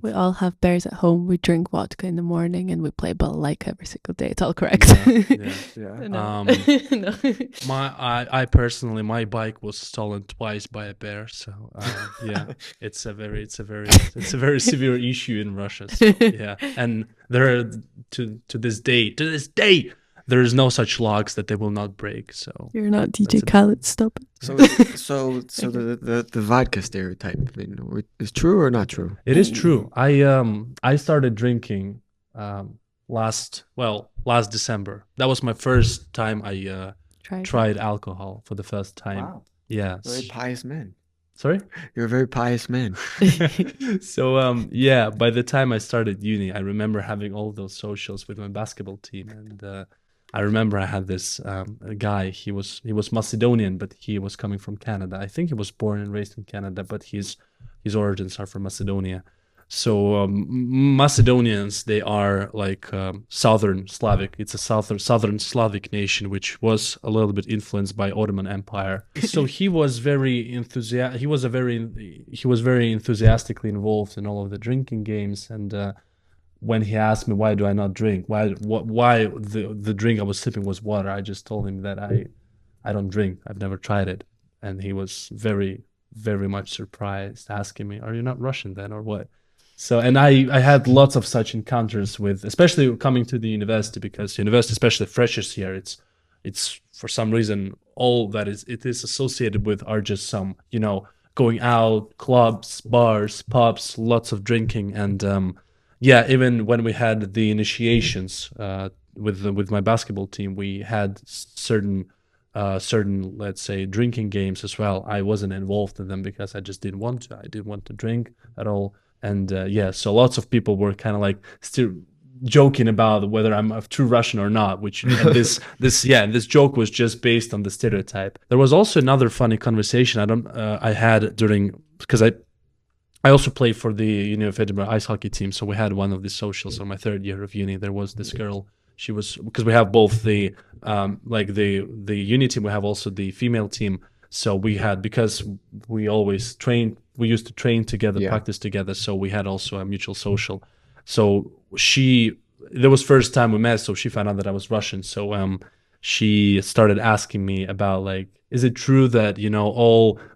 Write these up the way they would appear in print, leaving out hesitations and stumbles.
We all have bears at home. We drink vodka in the morning and we play balalaika every single day. It's all correct. Yeah. No. No. I personally, my bike was stolen twice by a bear. So yeah, it's a very severe issue in Russia. So, yeah, and there are to this day, there is no such logs that they will not break. So You're not that's DJ a- Khaled. Stop it. So the vodka stereotype, is true or not true? It is true. I started drinking last December. That was my first time I tried alcohol for the first time. Wow. Yeah. Very pious man. Sorry? You're a very pious man. So yeah, by the time I started uni, I remember having all those socials with my basketball team, and I remember I had this guy. He was Macedonian, but he was coming from Canada. I think he was born and raised in Canada, but his origins are from Macedonia. So Macedonians, they are like Southern Slavic. It's a Southern Slavic nation, which was a little bit influenced by Ottoman Empire. So he was very He was very enthusiastically involved in all of the drinking games. And when he asked me why do I not drink, why the drink I was sipping was water, I just told him that I don't drink. I've never tried it, and he was very much surprised, asking me, "Are you not Russian then, or what?" So, and I had lots of such encounters with, especially coming to the university, because university, especially freshers here, it's for some reason all that it is associated with are just some, going out, clubs, bars, pubs, lots of drinking, and yeah, even when we had the initiations with my basketball team, we had certain let's say drinking games as well. I wasn't involved in them because I just didn't want to. I didn't want to drink at all. And yeah, so lots of people were kind of like still joking about whether I'm a true Russian or not, which and this joke was just based on the stereotype. There was also another funny conversation I had during, because I also played for the Uni of Edinburgh ice hockey team, so we had one of the socials on my third year of uni. There was this girl. She was, because we have both the the uni team, we have also the female team. So we had, because we always trained, we used to train together, practice together. So we had also a mutual social. So there was first time we met, so she found out that I was Russian. So she started asking me about, like, is it true that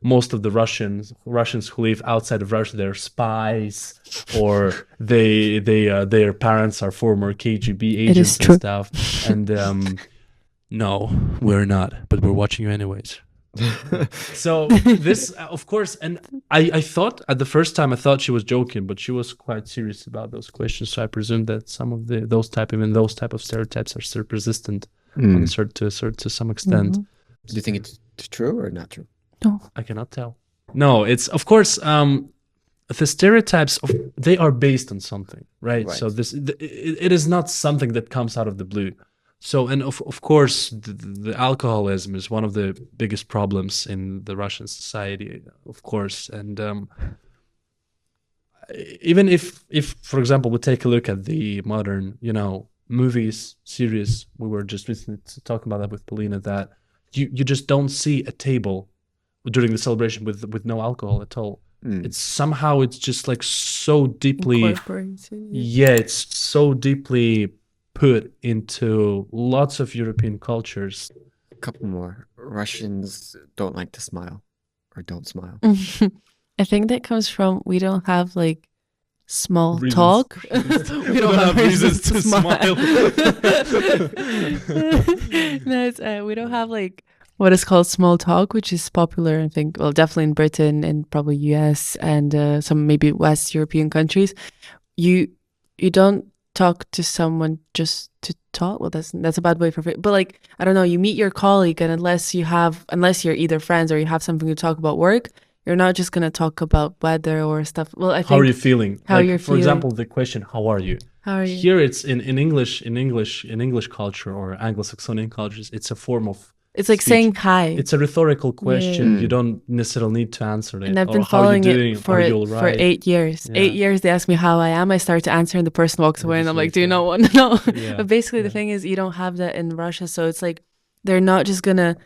most of the Russians who live outside of Russia, they're spies, or their parents are former KGB agents and stuff? And no, we're not, but we're watching you anyways. So this, of course, and I thought at the first time, I thought she was joking, but she was quite serious about those questions. So I presume that some of those type of stereotypes are still persistent to some extent. Mm-hmm. Do you think it's true or not true? No, I cannot tell. No, it's, of course, the stereotypes they are based on something, right? So it is not something that comes out of the blue. So, and of course, the alcoholism is one of the biggest problems in the Russian society, of course. And even if, for example, we take a look at the modern, movies, series, we were just recently talking about that with Polina, that you just don't see a table during the celebration with no alcohol at all. It's just like so deeply, it's so deeply put into lots of European cultures. A couple more. Russians don't like to smile, or don't smile. I think that comes from, we don't have like small talk. We don't have reasons to smile. No, we don't have like what is called small talk, which is popular, I think, well, definitely in Britain and probably US and some maybe West European countries. You don't talk to someone just to talk. Well, that's a bad way for it. But like, I don't know, you meet your colleague, and unless you're either friends or you have something to talk about work, you're not just gonna talk about weather or stuff. Well, I think, how are you feeling? How you're feeling. For example, the question, "How are you?" How are you? Here, it's in English culture or Anglo-Saxonian cultures. It's a form of. It's like speech. saying hi. It's a rhetorical question. Yeah. You don't necessarily need to answer it. And I've been following it for 8 years. Yeah. 8 years, they ask me how I am. I start to answer, and the person walks away, and I'm like, "Do you not want to know?" Yeah. But basically, the thing is, you don't have that in Russia. So it's like they're not just gonna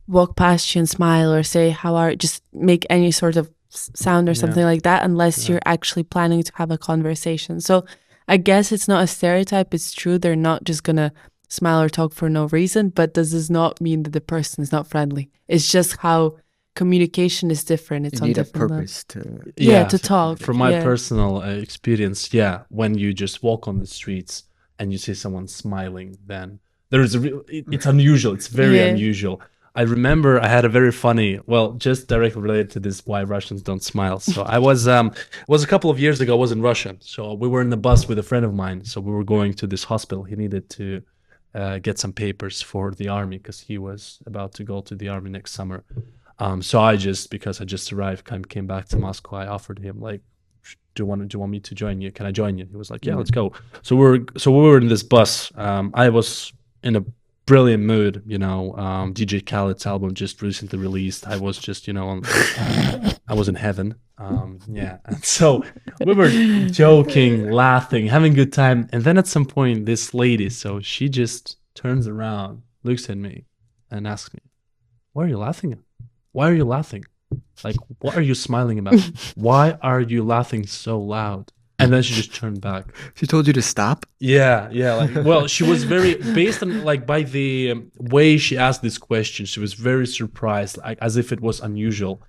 walk past you and smile or say how are, just make any sort of sound or Yeah. something like that, unless Yeah. you're actually planning to have a conversation. So I guess it's not a stereotype. It's true. They're not just gonna smile or talk for no reason, but this does not mean that the person is not friendly. It's just how communication is different. It's You on need a different levels. purpose to. Yeah, to talk. From my yeah. personal experience, yeah, when you just walk on the streets and you see someone smiling, then there is it's unusual. It's very Yeah. unusual. I remember I had a very funny, well, just directly related to this, why Russians don't smile. So I was, it was a couple of years ago. I was in Russia. So we were in the bus with a friend of mine. So we were going to this hospital. He needed to get some papers for the army because he was about to go to the army next summer. So I just, because I just arrived, came back to Moscow, I offered him like, do you want me to join you? Can I join you? He was like, yeah, let's go. So we were in this bus. I was in a brilliant mood, you know. DJ Khaled's album just recently released. I was just, you know, I was in heaven. Yeah. And so we were joking, laughing, having a good time. And then at some point, this lady, so she just turns around, looks at me and asks me, why are you laughing at? Why are you laughing? Like, what are you smiling about? Why are you laughing so loud? And then she just turned back. She told you to stop? Yeah. Like, well, she was very, based on, like, by the way she asked this question, she was very surprised, like, as if it was unusual.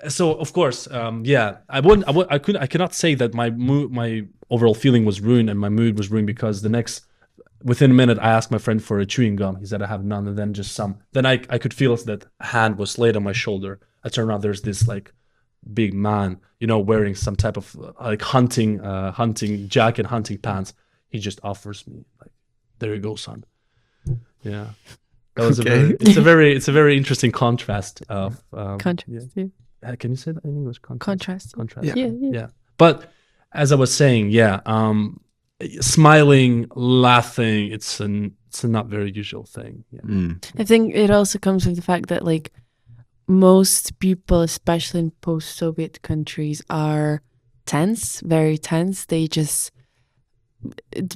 So, of course, yeah, I cannot say that my overall feeling was ruined and my mood was ruined, because within a minute, I asked my friend for a chewing gum. He said, I have none, and then just some. Then I could feel that a hand was laid on my shoulder. I turned around, there's this like big man, you know, wearing some type of like hunting jacket, hunting pants. He just offers me like, there you go, son. Yeah. That was it's a very interesting contrast of Contrast. Yeah. Can you say that in English? Contrast. Yeah. But as I was saying, yeah, smiling, laughing, it's a not very usual thing. Yeah. I think it also comes with the fact that like most people, especially in post-Soviet countries, are tense, very tense. It's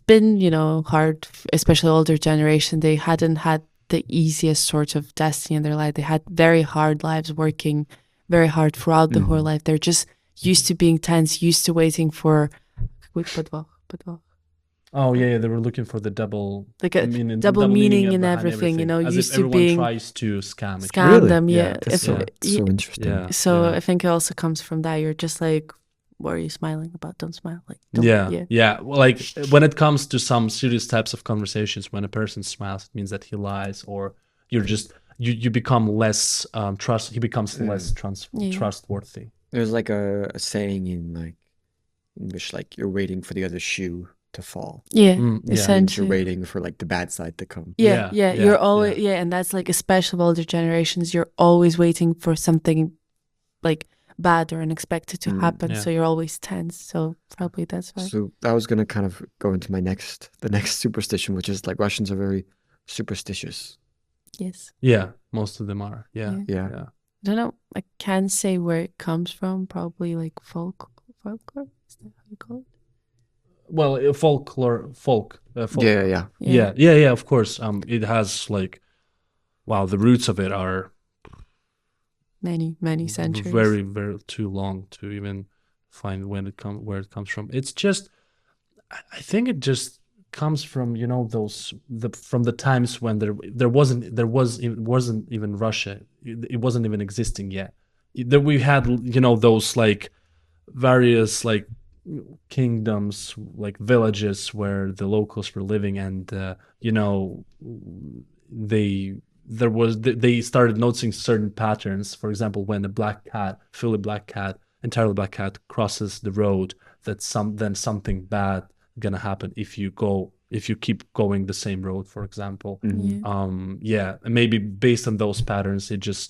been, you know, hard, especially older generation. They hadn't had the easiest sort of destiny in their life. They had very hard lives, working very hard throughout the whole life. They're just used to being tense, used to waiting for Oh yeah, they were looking for the double, like a double meaning in everything, you know, as used if to everyone being tries to scam Really? them. Yeah, Yeah, that's so interesting. Yeah. So I think it also comes from that. You're just like, what are you smiling about? Don't smile. Like, don't, yeah. Well, like when it comes to some serious types of conversations, when a person smiles, it means that he lies, or you're just you become less He becomes less trustworthy. There's like a saying in like English, like you're waiting for the other shoe to fall. Yeah, Means essentially. you're waiting for like the bad side to come. Yeah. You're always and that's like especially older generations. You're always waiting for something like bad or unexpected to happen. So you're always tense. So probably that's why. So I was gonna kind of go into the next superstition, which is like Russians are very superstitious. Yes. Yeah, most of them are. Yeah. Yeah. I don't know. I can't say where it comes from. Probably like folklore. Is that how you call it? Well, folklore. Yeah. Of course. It has like, wow, the roots of it are many centuries. Very, very too long to even find where it comes from. It's just, I think it just comes from, you know, from the times when it wasn't even Russia. It wasn't even existing yet. We had, you know, those like various like kingdoms, like villages where the locals were living, and you know, they started noticing certain patterns. For example, when a entirely black cat crosses the road, then something bad gonna happen if you keep going the same road, for example. And maybe based on those patterns, it just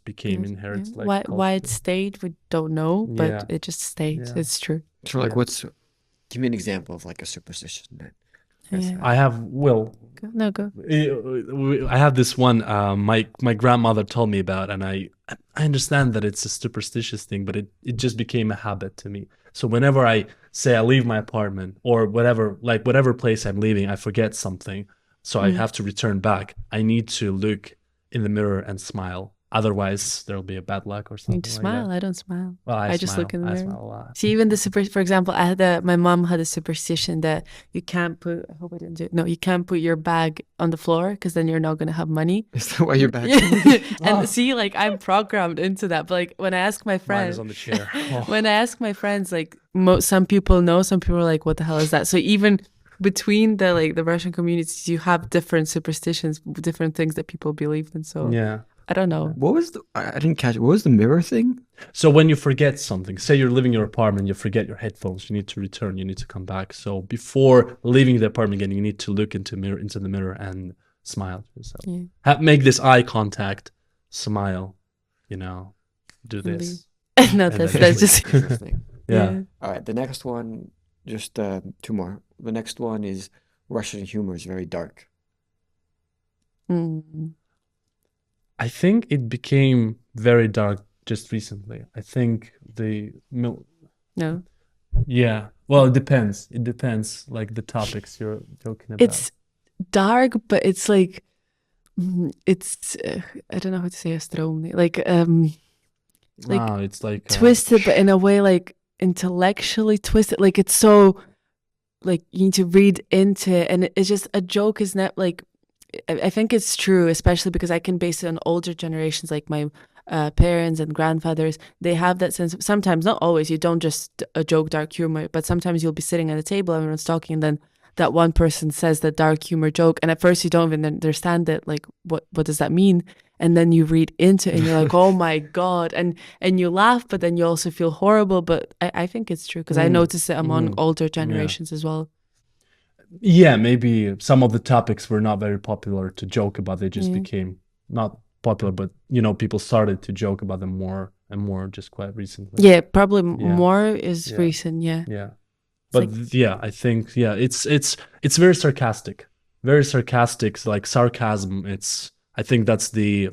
became inherent. Like why it stayed, we don't know, but it just stayed. It's true. So like, give me an example of like a superstition that. I have go. I have this one my grandmother told me about, and I understand that it's a superstitious thing, but it just became a habit to me. So whenever I say I leave my apartment or whatever place I'm leaving, I forget something, so I have to return back, I need to look in the mirror and smile. Otherwise, there'll be a bad luck or You something need to like smile. that. I don't smile. Well, I just look in the I mirror. smile a lot. See, even for example, my mom had a superstition that you can't put, I hope I didn't do it. No, you can't put your bag on the floor because then you're not going to have money. Is that why your back? And see, like I'm programmed into that. But like when I ask my Mine friends, is on the chair. Oh. when I ask my friends, like some people know, some people are like, what the hell is that? So even between the Russian communities, you have different superstitions, different things that people believe in. So Yeah. I don't know. What was I didn't catch it. What was the mirror thing? So when you forget something, say you're leaving your apartment, you forget your headphones, you need to return, you need to come back. So before leaving the apartment again, you need to look into the mirror and smile to yourself. Yeah. Make this eye contact, smile, do this. No, And that's then just Interesting. Yeah. All right, the next one, just 2 more. The next one is Russian humor is very dark. Mm. I think it became very dark just recently. I think No, yeah. Well, it depends. It depends, like the topics you're joking about. it's dark, but it's like it's I don't know how to say astronomy. Like Wow, it's like twisted, but in a way like intellectually twisted. Like it's so like you need to read into it, and it's just a joke is not like I think it's true, especially because I can base it on older generations, like my parents and grandfathers. They have that sense of, sometimes, not always, you don't just joke dark humor, but sometimes you'll be sitting at a table, everyone's talking, and then that one person says the dark humor joke, and at first you don't even understand it, like what does that mean? And then you read into it and you're like, oh my God, and you laugh, but then you also feel horrible. But I think it's true because I notice it among older generations as well. Yeah, maybe some of the topics were not very popular to joke about. They just became not popular, but people started to joke about them more and more just quite recently. Yeah, probably more is recent. Yeah. Yeah. But I think it's very sarcastic. Very sarcastic, like sarcasm. I think that's the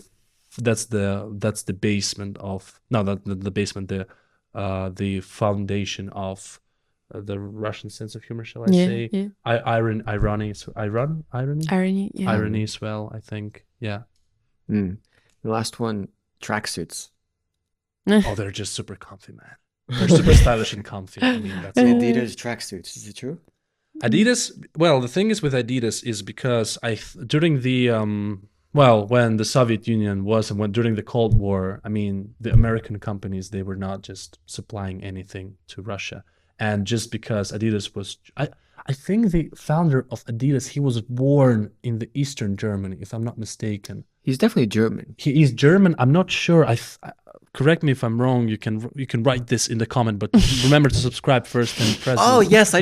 basement of the basement, the foundation of the Russian sense of humor, shall I say? Yeah. Irony as well, I think. Yeah. The last one, tracksuits. Oh, they're just super comfy, man. They're super stylish and comfy. I mean, that's all. Adidas tracksuits. Is it true? Adidas. Well, the thing is with Adidas is because during the when the Soviet Union was and during the Cold War, I mean, the American companies, they were not just supplying anything to Russia. And just because Adidas was, I think the founder of Adidas, he was born in the Eastern Germany, if I'm not mistaken. He's definitely German. He is German. I'm not sure. Correct me if I'm wrong. You can write this in the comment, but remember to subscribe first and press. Oh yes, I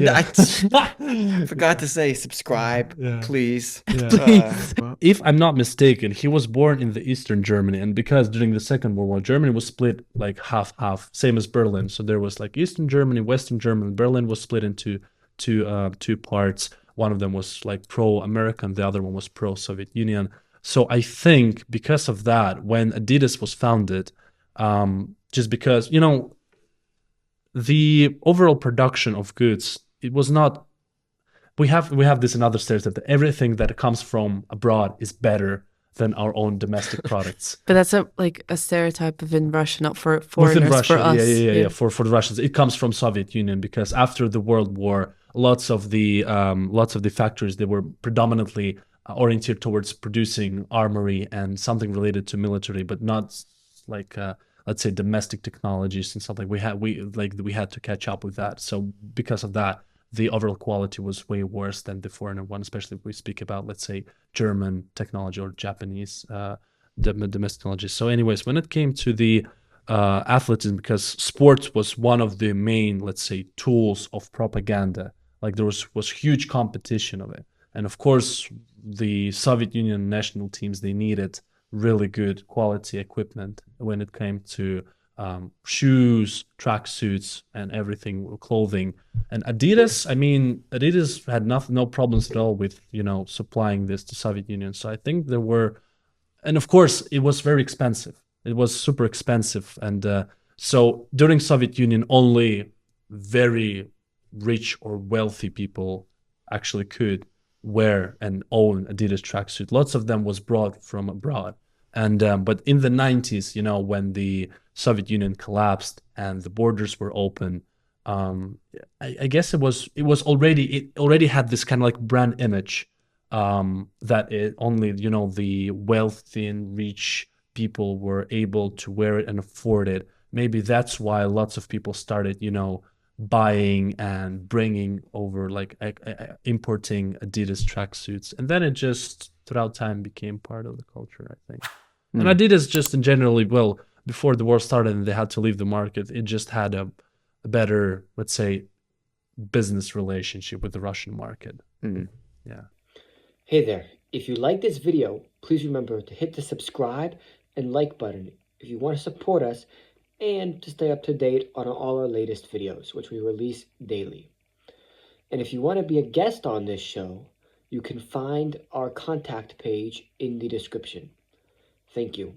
forgot to say subscribe, please. Please. If I'm not mistaken, he was born in the Eastern Germany, and because during the Second World War, Germany was split like half, same as Berlin. So there was like Eastern Germany, Western Germany. Berlin was split into two parts. One of them was like pro-American, the other one was pro-Soviet Union. So I think because of that, when Adidas was founded, just because the overall production of goods, it was not. We have this another stereotype that everything that comes from abroad is better than our own domestic products. But that's a stereotype within Russia, not for foreigners. Within Russia, for us. Yeah. For the Russians, it comes from Soviet Union because after the World War, lots of the factories, they were predominantly oriented towards producing armory and something related to military, but not like let's say domestic technologies and something. We had to catch up with that. So because of that, the overall quality was way worse than the foreigner one, especially if we speak about, let's say, German technology or Japanese domestic technology. So anyways, when it came to the athleticism, because sports was one of the main, let's say, tools of propaganda, like there was huge competition of it. And of course, the Soviet Union national teams, they needed really good quality equipment when it came to shoes, tracksuits, and everything, clothing. And Adidas had no problems at all with supplying this to Soviet Union. So I think there were, and of course it was very expensive. It was super expensive, and so during Soviet Union, only very rich or wealthy people actually could wear and own Adidas tracksuit. Lots of them was brought from abroad. And but in the 90s, you know, when the Soviet Union collapsed and the borders were open, um, I guess it already had this kind of like brand image, that it only, you know, the wealthy and rich people were able to wear it and afford it. Maybe that's why lots of people started, you know, buying and bringing over, like importing Adidas tracksuits, and then it just throughout time became part of the culture, I think. And Mm. Adidas just in generally, well, before the war started and they had to leave the market, it just had a better, let's say, business relationship with the Russian market. Mm. Yeah. Hey there, if you like this video, please remember to hit the subscribe and like button if you want to support us and to stay up to date on all our latest videos, which we release daily. And if you want to be a guest on this show, you can find our contact page in the description. Thank you.